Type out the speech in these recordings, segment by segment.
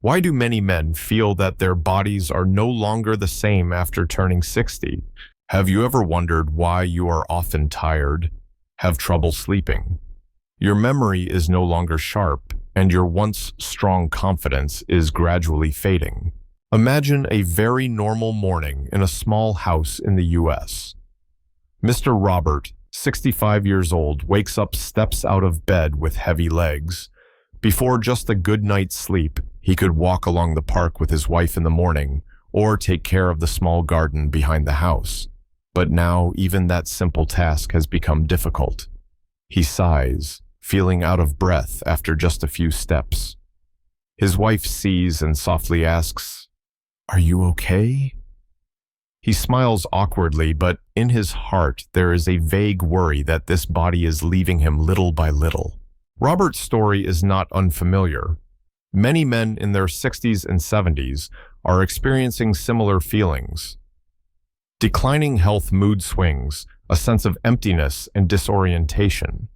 Why do many men feel that their bodies are no longer the same after turning 60? Have you ever wondered why you are often tired, have trouble sleeping? Your memory is no longer sharp, and your once strong confidence is gradually fading. Imagine a very normal morning in a small house in the US. Mr. Robert, 65 years old, wakes up, steps out of bed with heavy legs. Before just a good night's sleep, he could walk along the park with his wife in the morning or take care of the small garden behind the house. But now even that simple task has become difficult. He sighs, feeling out of breath after just a few steps. His wife sees and softly asks, "Are you okay?" He smiles awkwardly, but in his heart there is a vague worry that this body is leaving him little by little. Robert's story is not unfamiliar. Many men in their 60s and 70s are experiencing similar feelings. Declining health, mood swings, a sense of emptiness and disorientation.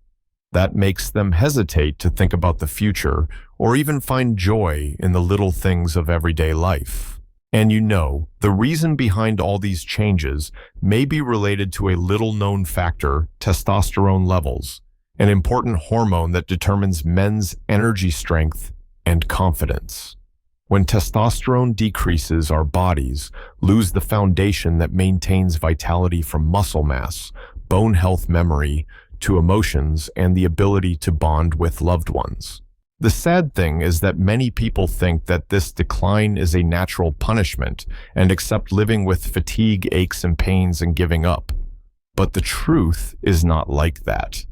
That makes them hesitate to think about the future or even find joy in the little things of everyday life. And the reason behind all these changes may be related to a little-known factor, testosterone levels, an important hormone that determines men's energy strength and confidence. When testosterone decreases, our bodies lose the foundation that maintains vitality, from muscle mass, bone health, memory, to emotions, and the ability to bond with loved ones. The sad thing is that many people think that this decline is a natural punishment and accept living with fatigue, aches, and pains and giving up. But the truth is not like that.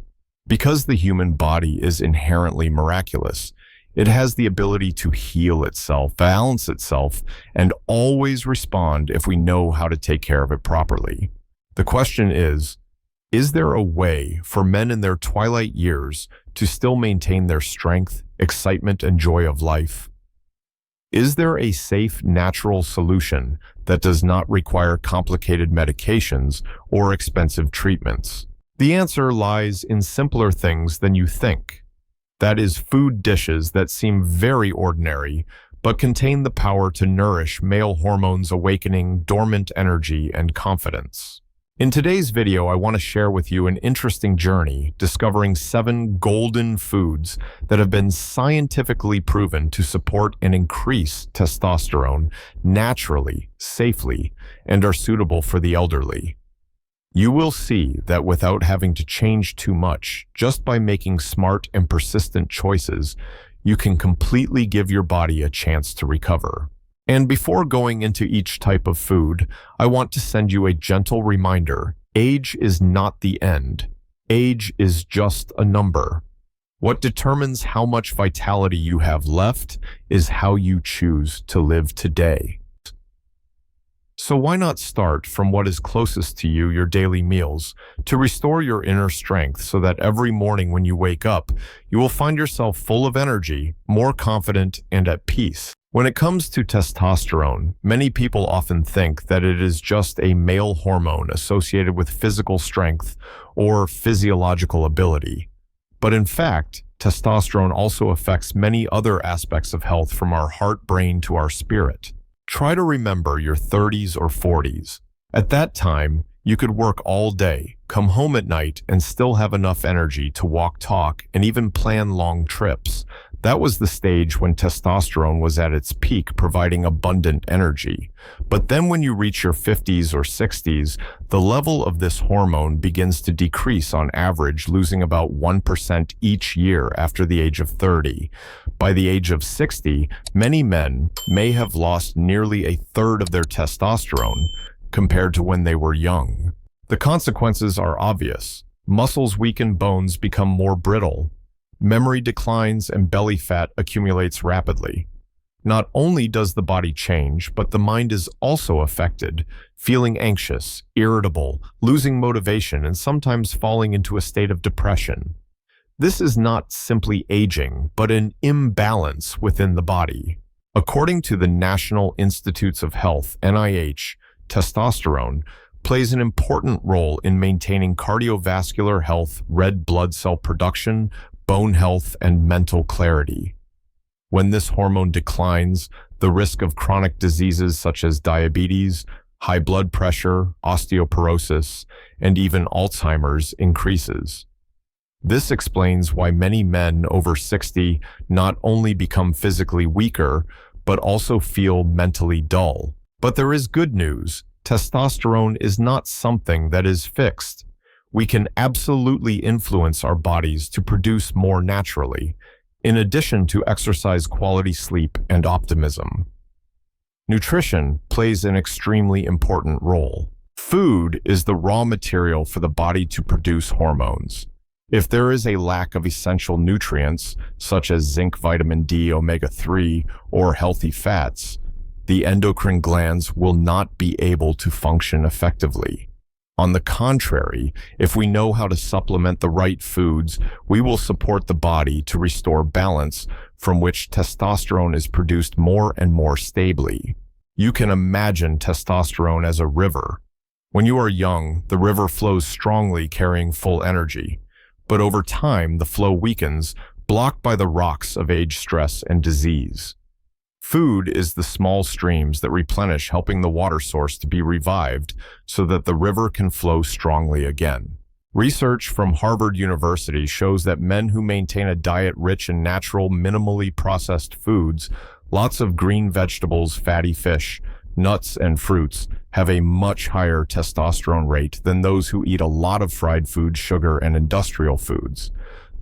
Because the human body is inherently miraculous, it has the ability to heal itself, balance itself, and always respond if we know how to take care of it properly. The question is there a way for men in their twilight years to still maintain their strength, excitement, and joy of life? Is there a safe, natural solution that does not require complicated medications or expensive treatments? The answer lies in simpler things than you think. That is, food dishes that seem very ordinary, but contain the power to nourish male hormones, awakening dormant energy and confidence. In today's video, I want to share with you an interesting journey discovering 7 golden foods that have been scientifically proven to support and increase testosterone naturally, safely, and are suitable for the elderly. You will see that without having to change too much, just by making smart and persistent choices, you can completely give your body a chance to recover. And before going into each type of food, I want to send you a gentle reminder. Age is not the end. Age is just a number. What determines how much vitality you have left is how you choose to live today. So why not start from what is closest to you, your daily meals, to restore your inner strength so that every morning when you wake up, you will find yourself full of energy, more confident, and at peace. When it comes to testosterone, many people often think that it is just a male hormone associated with physical strength or physiological ability. But in fact, testosterone also affects many other aspects of health, from our heart, brain, to our spirit. Try to remember your 30s or 40s. At that time, you could work all day, come home at night, and still have enough energy to walk, talk, and even plan long trips. That was the stage when testosterone was at its peak, providing abundant energy. But then when you reach your 50s or 60s, the level of this hormone begins to decrease, on average losing about 1% each year after the age of 30. By the age of 60, many men may have lost nearly a third of their testosterone compared to when they were young. The consequences are obvious. Muscles weaken, bones become more brittle. Memory declines and belly fat accumulates rapidly. Not only does the body change, but the mind is also affected, feeling anxious, irritable, losing motivation, and sometimes falling into a state of depression. This is not simply aging, but an imbalance within the body. According to the National Institutes of Health, NIH, testosterone plays an important role in maintaining cardiovascular health, red blood cell production, bone health, and mental clarity. When this hormone declines, the risk of chronic diseases such as diabetes, high blood pressure, osteoporosis, and even Alzheimer's increases. This explains why many men over 60 not only become physically weaker, but also feel mentally dull. But there is good news. Testosterone is not something that is fixed. We can absolutely influence our bodies to produce more naturally, in addition to exercise, quality sleep, and optimism. Nutrition plays an extremely important role. Food is the raw material for the body to produce hormones. If there is a lack of essential nutrients, such as zinc, vitamin D, omega-3, or healthy fats, the endocrine glands will not be able to function effectively. On the contrary, if we know how to supplement the right foods, we will support the body to restore balance, from which testosterone is produced more and more stably. You can imagine testosterone as a river. When you are young, the river flows strongly, carrying full energy. But over time, the flow weakens, blocked by the rocks of age, stress, and disease. Food is the small streams that replenish, helping the water source to be revived so that the river can flow strongly again. Research from Harvard University shows that men who maintain a diet rich in natural, minimally processed foods, lots of green vegetables, fatty fish, nuts, and fruits, have a much higher testosterone rate than those who eat a lot of fried food, sugar, and industrial foods.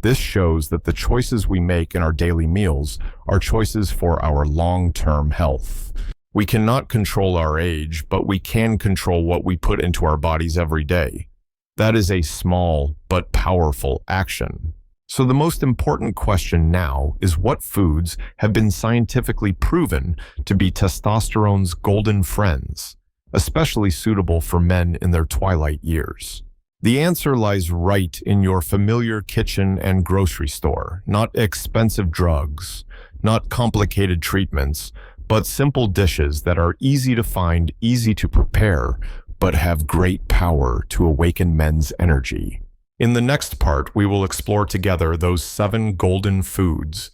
This shows that the choices we make in our daily meals are choices for our long-term health. We cannot control our age, but we can control what we put into our bodies every day. That is a small but powerful action. So the most important question now is, what foods have been scientifically proven to be testosterone's golden friends, especially suitable for men in their twilight years? The answer lies right in your familiar kitchen and grocery store. Not expensive drugs, not complicated treatments, but simple dishes that are easy to find, easy to prepare, but have great power to awaken men's energy. In the next part, we will explore together those 7 golden foods.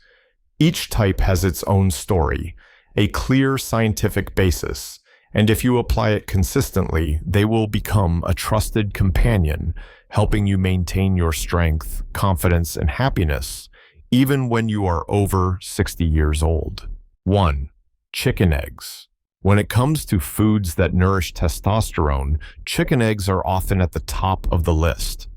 Each type has its own story, a clear scientific basis, and if you apply it consistently, they will become a trusted companion, helping you maintain your strength, confidence, and happiness, even when you are over 60 years old. 1. Chicken eggs. When it comes to foods that nourish testosterone, chicken eggs are often at the top of the list.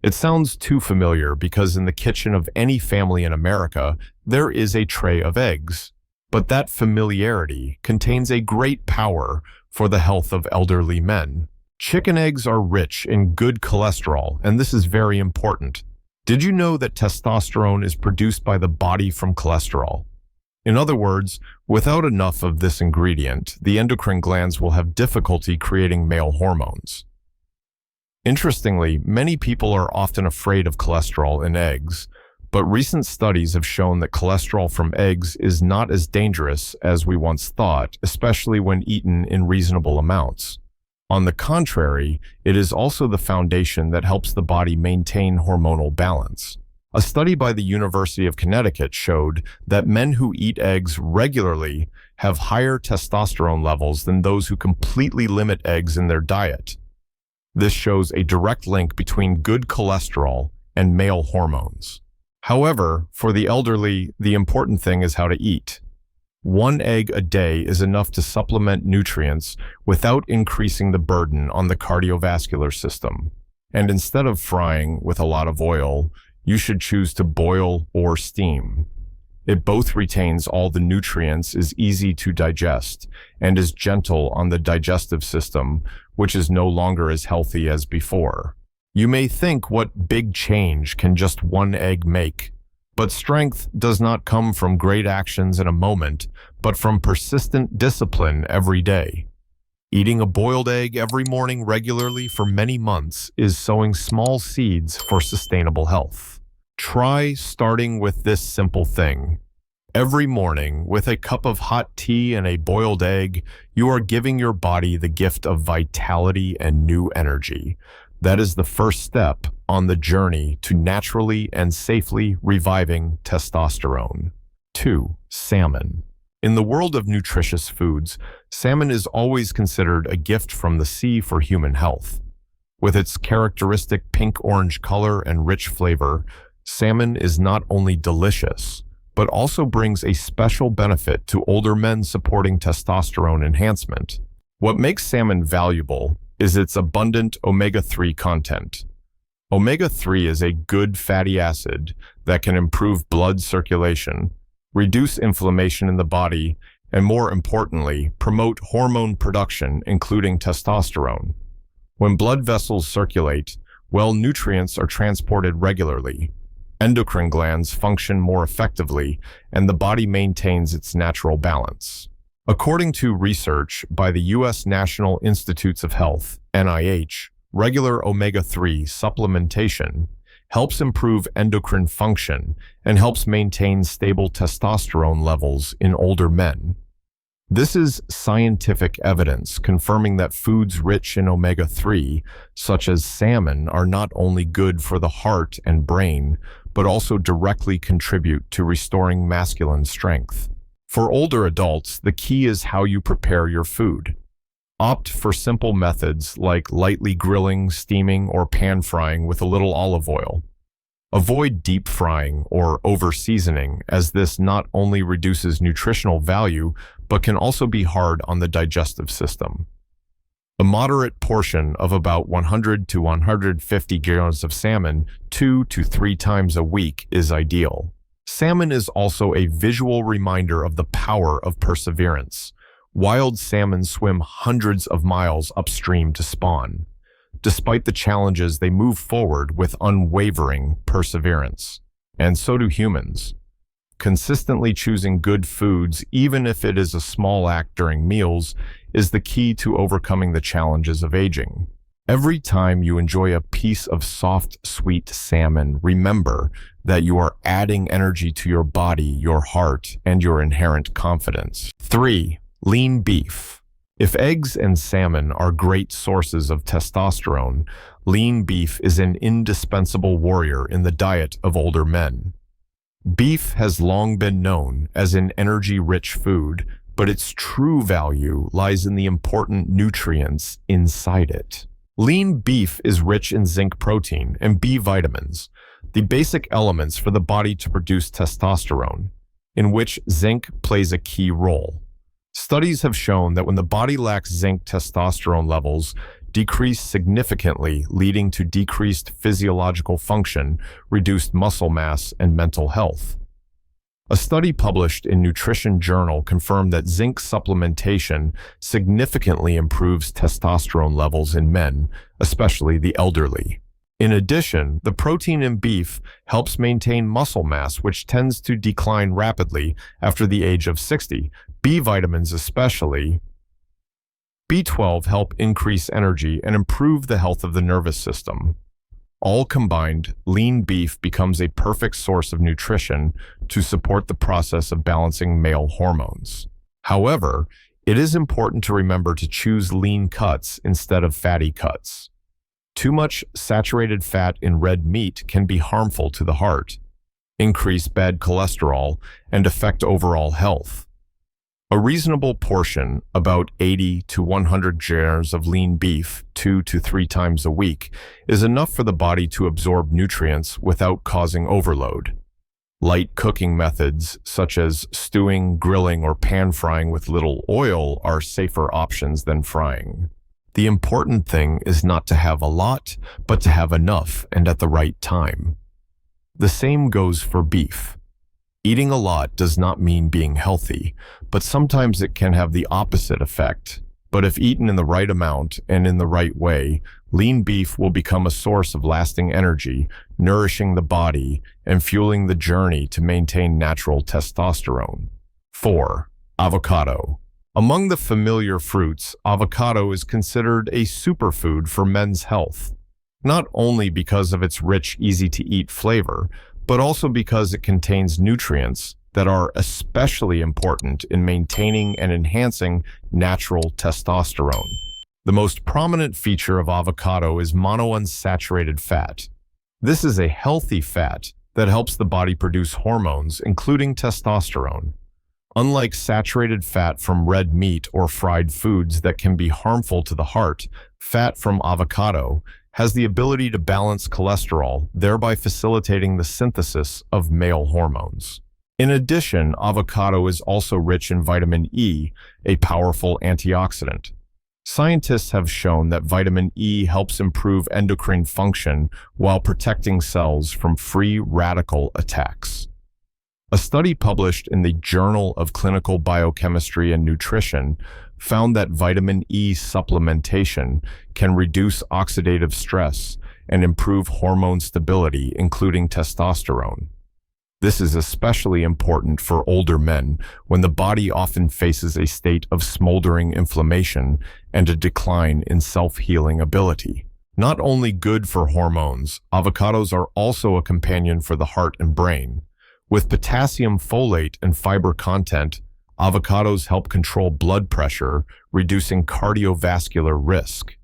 It sounds too familiar because in the kitchen of any family in America, there is a tray of eggs. But that familiarity contains a great power for the health of elderly men. Chicken eggs are rich in good cholesterol, and this is very important. Did you know that testosterone is produced by the body from cholesterol? In other words, without enough of this ingredient, the endocrine glands will have difficulty creating male hormones. Interestingly, many people are often afraid of cholesterol in eggs, but recent studies have shown that cholesterol from eggs is not as dangerous as we once thought, especially when eaten in reasonable amounts. On the contrary, it is also the foundation that helps the body maintain hormonal balance. A study by the University of Connecticut showed that men who eat eggs regularly have higher testosterone levels than those who completely limit eggs in their diet. This shows a direct link between good cholesterol and male hormones. However, for the elderly, the important thing is how to eat. 1 egg a day is enough to supplement nutrients without increasing the burden on the cardiovascular system. And instead of frying with a lot of oil, you should choose to boil or steam. It both retains all the nutrients, is easy to digest, and is gentle on the digestive system, which is no longer as healthy as before. You may think, what big change can just 1 egg make? But strength does not come from great actions in a moment, but from persistent discipline every day. Eating a boiled egg every morning regularly for many months is sowing small seeds for sustainable health. Try starting with this simple thing. Every morning, with a cup of hot tea and a boiled egg, you are giving your body the gift of vitality and new energy. That is the first step on the journey to naturally and safely reviving testosterone. 2. Salmon. In the world of nutritious foods, salmon is always considered a gift from the sea for human health. With its characteristic pink-orange color and rich flavor, salmon is not only delicious, but also brings a special benefit to older men supporting testosterone enhancement. What makes salmon valuable is its abundant omega-3 content. Omega-3 is a good fatty acid that can improve blood circulation, reduce inflammation in the body, and more importantly, promote hormone production, including testosterone. When blood vessels circulate, nutrients are transported regularly. Endocrine glands function more effectively, and the body maintains its natural balance. According to research by the U.S. National Institutes of Health, NIH, regular omega-3 supplementation helps improve endocrine function and helps maintain stable testosterone levels in older men. This is scientific evidence confirming that foods rich in omega-3, such as salmon, are not only good for the heart and brain, but also directly contribute to restoring masculine strength. For older adults, the key is how you prepare your food. Opt for simple methods like lightly grilling, steaming, or pan frying with a little olive oil. Avoid deep frying or over-seasoning, as this not only reduces nutritional value, but can also be hard on the digestive system. A moderate portion of about 100 to 150 grams of salmon 2 to 3 times a week is ideal. Salmon is also a visual reminder of the power of perseverance. Wild salmon swim hundreds of miles upstream to spawn. Despite the challenges, they move forward with unwavering perseverance. And so do humans. Consistently choosing good foods, even if it is a small act during meals, is the key to overcoming the challenges of aging. Every time you enjoy a piece of soft, sweet salmon, remember that you are adding energy to your body, your heart, and your inherent confidence. 3. Lean beef. If eggs and salmon are great sources of testosterone, lean beef is an indispensable warrior in the diet of older men. Beef has long been known as an energy-rich food, but its true value lies in the important nutrients inside it. Lean beef is rich in zinc protein and B vitamins, the basic elements for the body to produce testosterone, in which zinc plays a key role. Studies have shown that when the body lacks zinc, testosterone levels decrease significantly, leading to decreased physiological function, reduced muscle mass, and mental health. A study published in Nutrition Journal confirmed that zinc supplementation significantly improves testosterone levels in men, especially the elderly. In addition, the protein in beef helps maintain muscle mass, which tends to decline rapidly after the age of 60. B vitamins, especially B12, help increase energy and improve the health of the nervous system. All combined, lean beef becomes a perfect source of nutrition to support the process of balancing male hormones. However, it is important to remember to choose lean cuts instead of fatty cuts. Too much saturated fat in red meat can be harmful to the heart, increase bad cholesterol, and affect overall health. A reasonable portion, about 80 to 100 grams of lean beef 2 to 3 times a week, is enough for the body to absorb nutrients without causing overload. Light cooking methods, such as stewing, grilling, or pan frying with little oil, are safer options than frying. The important thing is not to have a lot, but to have enough and at the right time. The same goes for beef. Eating a lot does not mean being healthy, but sometimes it can have the opposite effect. But if eaten in the right amount and in the right way, lean beef will become a source of lasting energy, nourishing the body and fueling the journey to maintain natural testosterone. 4. Avocado. Among the familiar fruits, avocado is considered a superfood for men's health, not only because of its rich, easy-to-eat flavor, but also because it contains nutrients that are especially important in maintaining and enhancing natural testosterone. The most prominent feature of avocado is monounsaturated fat. This is a healthy fat that helps the body produce hormones, including testosterone. Unlike saturated fat from red meat or fried foods that can be harmful to the heart, fat from avocado has the ability to balance cholesterol, thereby facilitating the synthesis of male hormones. In addition, avocado is also rich in vitamin E, a powerful antioxidant. Scientists have shown that vitamin E helps improve endocrine function while protecting cells from free radical attacks. A study published in the Journal of Clinical Biochemistry and Nutrition found that vitamin E supplementation can reduce oxidative stress and improve hormone stability, including testosterone. This is especially important for older men when the body often faces a state of smoldering inflammation and a decline in self-healing ability. Not only good for hormones, avocados are also a companion for the heart and brain. With potassium folate and fiber content, avocados help control blood pressure, reducing cardiovascular risk.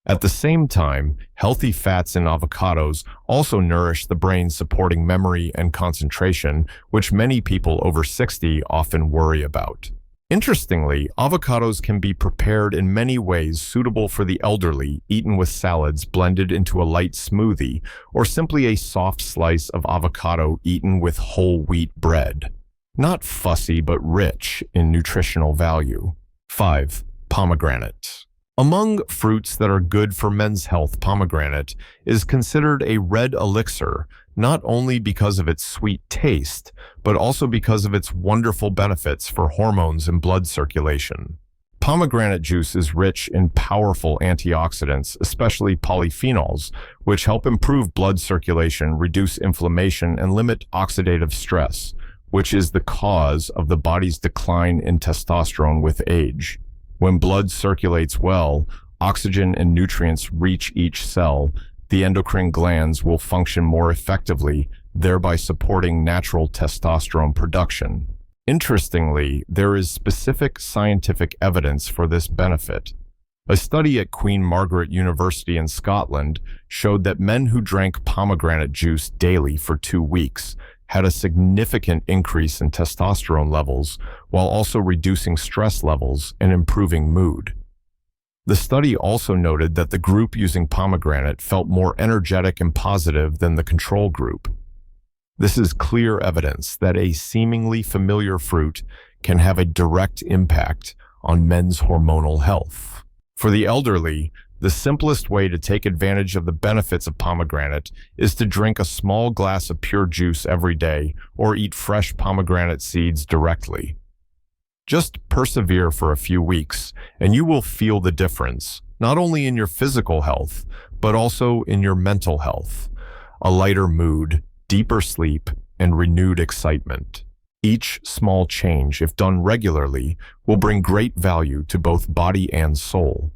At the same time, healthy fats in avocados also nourish the brain, supporting memory and concentration, which many people over 60 often worry about. Interestingly, avocados can be prepared in many ways suitable for the elderly, eaten with salads blended into a light smoothie, or simply a soft slice of avocado eaten with whole wheat bread. Not fussy, but rich in nutritional value. 5. Pomegranate. Among fruits that are good for men's health, pomegranate is considered a red elixir, not only because of its sweet taste, but also because of its wonderful benefits for hormones and blood circulation. Pomegranate juice is rich in powerful antioxidants, especially polyphenols, which help improve blood circulation, reduce inflammation, and limit oxidative stress, which is the cause of the body's decline in testosterone with age. When blood circulates well, oxygen and nutrients reach each cell, the endocrine glands will function more effectively, thereby supporting natural testosterone production. Interestingly, there is specific scientific evidence for this benefit. A study at Queen Margaret University in Scotland showed that men who drank pomegranate juice daily for 2 weeks had a significant increase in testosterone levels while also reducing stress levels and improving mood. The study also noted that the group using pomegranate felt more energetic and positive than the control group. This is clear evidence that a seemingly familiar fruit can have a direct impact on men's hormonal health. For the elderly, the simplest way to take advantage of the benefits of pomegranate is to drink a small glass of pure juice every day or eat fresh pomegranate seeds directly. Just persevere for a few weeks, and you will feel the difference, not only in your physical health, but also in your mental health. A lighter mood, deeper sleep, and renewed excitement. Each small change, if done regularly, will bring great value to both body and soul.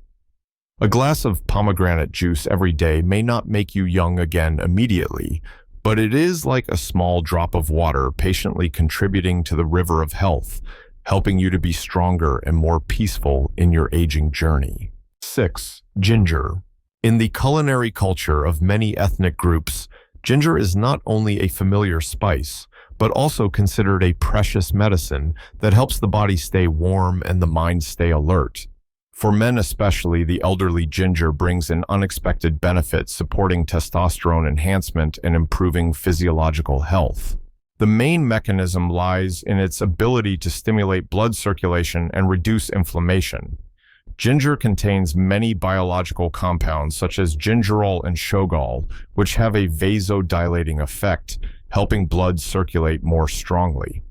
A glass of pomegranate juice every day may not make you young again immediately, but it is like a small drop of water patiently contributing to the river of health, helping you to be stronger and more peaceful in your aging journey. 6. Ginger. In the culinary culture of many ethnic groups, ginger is not only a familiar spice, but also considered a precious medicine that helps the body stay warm and the mind stay alert. For men especially, the elderly ginger brings an unexpected benefit, supporting testosterone enhancement and improving physiological health. The main mechanism lies in its ability to stimulate blood circulation and reduce inflammation. Ginger contains many biological compounds such as gingerol and shogal, which have a vasodilating effect, helping blood circulate more strongly.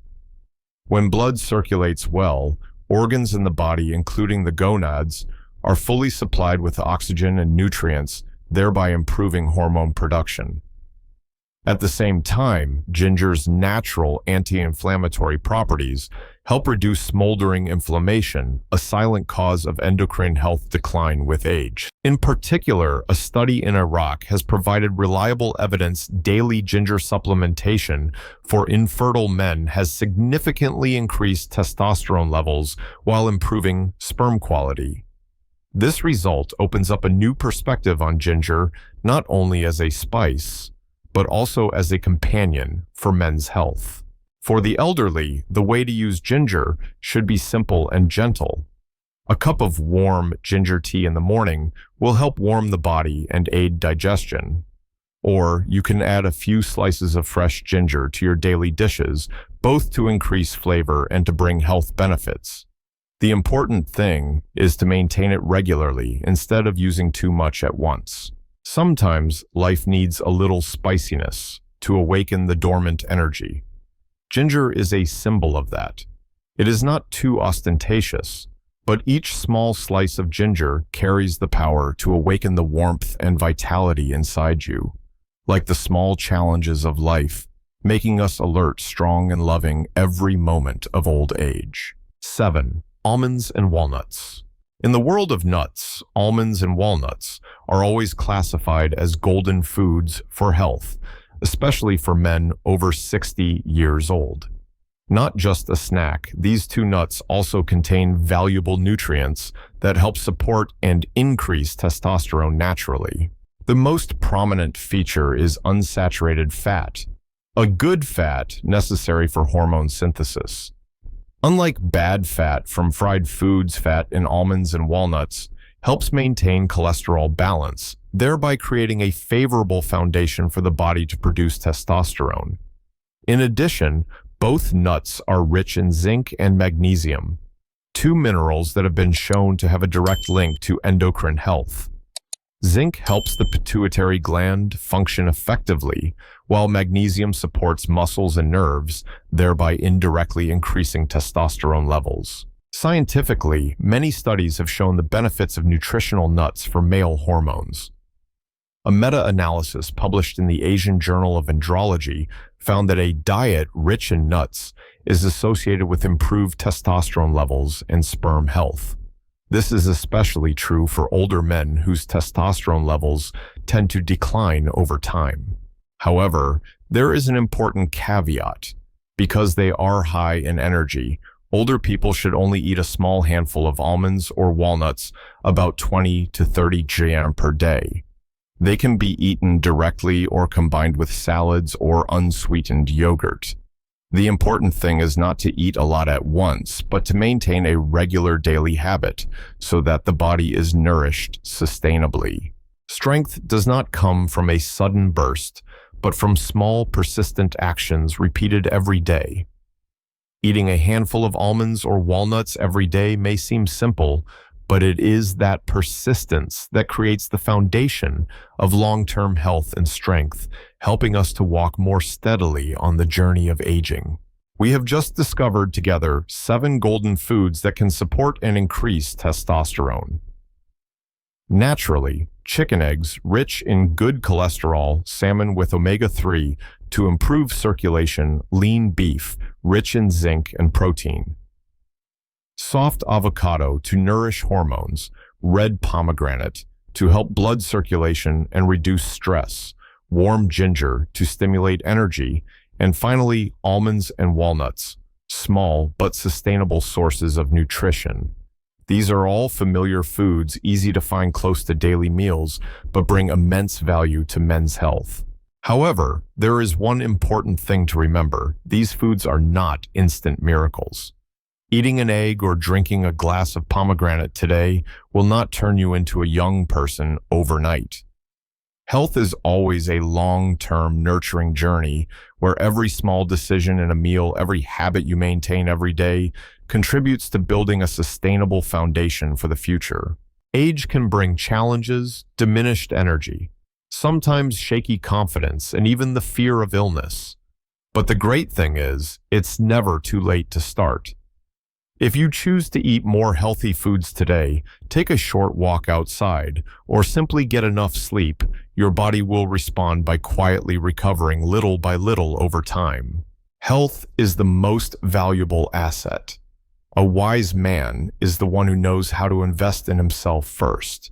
When blood circulates well, organs in the body, including the gonads, are fully supplied with oxygen and nutrients, thereby improving hormone production. At the same time, ginger's natural anti-inflammatory properties help reduce smoldering inflammation, a silent cause of endocrine health decline with age. In particular, a study in Iraq has provided reliable evidence daily ginger supplementation for infertile men has significantly increased testosterone levels while improving sperm quality. This result opens up a new perspective on ginger, not only as a spice, but also as a companion for men's health. For the elderly, the way to use ginger should be simple and gentle. A cup of warm ginger tea in the morning will help warm the body and aid digestion. Or you can add a few slices of fresh ginger to your daily dishes, both to increase flavor and to bring health benefits. The important thing is to maintain it regularly instead of using too much at once. Sometimes life needs a little spiciness to awaken the dormant energy. Ginger is a symbol of that. It is not too ostentatious, but each small slice of ginger carries the power to awaken the warmth and vitality inside you, like the small challenges of life, making us alert, strong, and loving every moment of old age. 7. Almonds and walnuts. In the world of nuts, almonds and walnuts are always classified as golden foods for health, especially for men over 60 years old. Not just a snack, these two nuts also contain valuable nutrients that help support and increase testosterone naturally. The most prominent feature is unsaturated fat, a good fat necessary for hormone synthesis. Unlike bad fat from fried foods, fat in almonds and walnuts helps maintain cholesterol balance, thereby creating a favorable foundation for the body to produce testosterone. In addition, both nuts are rich in zinc and magnesium, two minerals that have been shown to have a direct link to endocrine health. Zinc helps the pituitary gland function effectively, while magnesium supports muscles and nerves, thereby indirectly increasing testosterone levels. Scientifically, many studies have shown the benefits of nutritional nuts for male hormones. A meta-analysis published in the Asian Journal of Andrology found that a diet rich in nuts is associated with improved testosterone levels and sperm health. This is especially true for older men whose testosterone levels tend to decline over time. However, there is an important caveat. Because they are high in energy, older people should only eat a small handful of almonds or walnuts, about 20 to 30 grams per day. They can be eaten directly or combined with salads or unsweetened yogurt. The important thing is not to eat a lot at once, but to maintain a regular daily habit so that the body is nourished sustainably. Strength does not come from a sudden burst, but from small, persistent actions repeated every day. Eating a handful of almonds or walnuts every day may seem simple, but it is that persistence that creates the foundation of long-term health and strength, helping us to walk more steadily on the journey of aging. We have just discovered together 7 golden foods that can support and increase testosterone. Naturally, chicken eggs rich in good cholesterol, salmon with omega-3 to improve circulation, lean beef rich in zinc and protein. Soft avocado to nourish hormones, red pomegranate to help blood circulation and reduce stress, warm ginger to stimulate energy, and finally, almonds and walnuts, small but sustainable sources of nutrition. These are all familiar foods, easy to find close to daily meals, but bring immense value to men's health. However, there is one important thing to remember. These foods are not instant miracles. Eating an egg or drinking a glass of pomegranate today will not turn you into a young person overnight. Health is always a long-term nurturing journey where every small decision in a meal, every habit you maintain every day, contributes to building a sustainable foundation for the future. Age can bring challenges, diminished energy, sometimes shaky confidence, and even the fear of illness. But the great thing is, it's never too late to start. If you choose to eat more healthy foods today, take a short walk outside, or simply get enough sleep, your body will respond by quietly recovering little by little over time. Health is the most valuable asset. A wise man is the one who knows how to invest in himself first.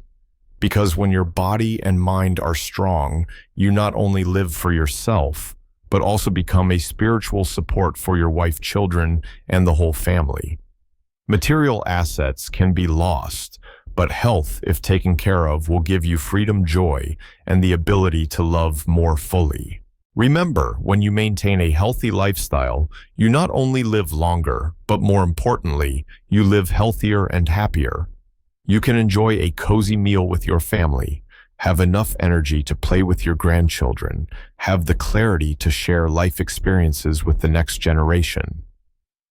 Because when your body and mind are strong, you not only live for yourself, but also become a spiritual support for your wife, children, and the whole family. Material assets can be lost, but health, if taken care of, will give you freedom, joy, and the ability to love more fully. Remember, when you maintain a healthy lifestyle, you not only live longer, but more importantly, you live healthier and happier. You can enjoy a cozy meal with your family, have enough energy to play with your grandchildren, have the clarity to share life experiences with the next generation.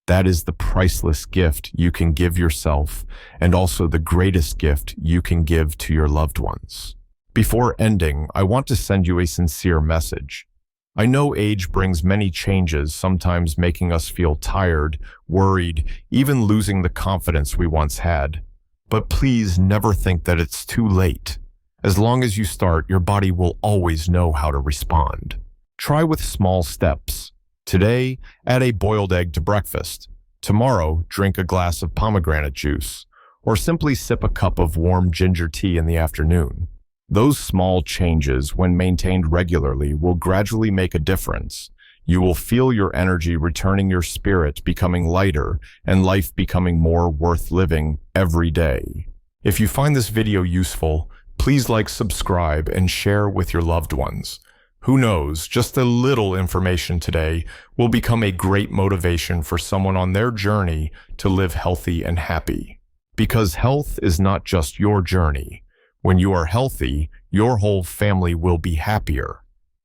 That is the priceless gift you can give yourself, and also the greatest gift you can give to your loved ones. Before ending, I want to send you a sincere message. I know age brings many changes, sometimes making us feel tired, worried, even losing the confidence we once had. But please never think that it's too late. As long as you start, your body will always know how to respond. Try with small steps. Today, add a boiled egg to breakfast. Tomorrow, drink a glass of pomegranate juice, or simply sip a cup of warm ginger tea in the afternoon. Those small changes, when maintained regularly, will gradually make a difference. You will feel your energy returning, your spirit becoming lighter, and life becoming more worth living every day. If you find this video useful, please like, subscribe, and share with your loved ones. Who knows, just a little information today will become a great motivation for someone on their journey to live healthy and happy. Because health is not just your journey. When you are healthy, your whole family will be happier.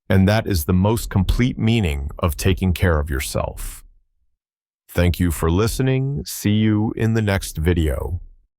And that is the most complete meaning of taking care of yourself. Thank you for listening. See you in the next video.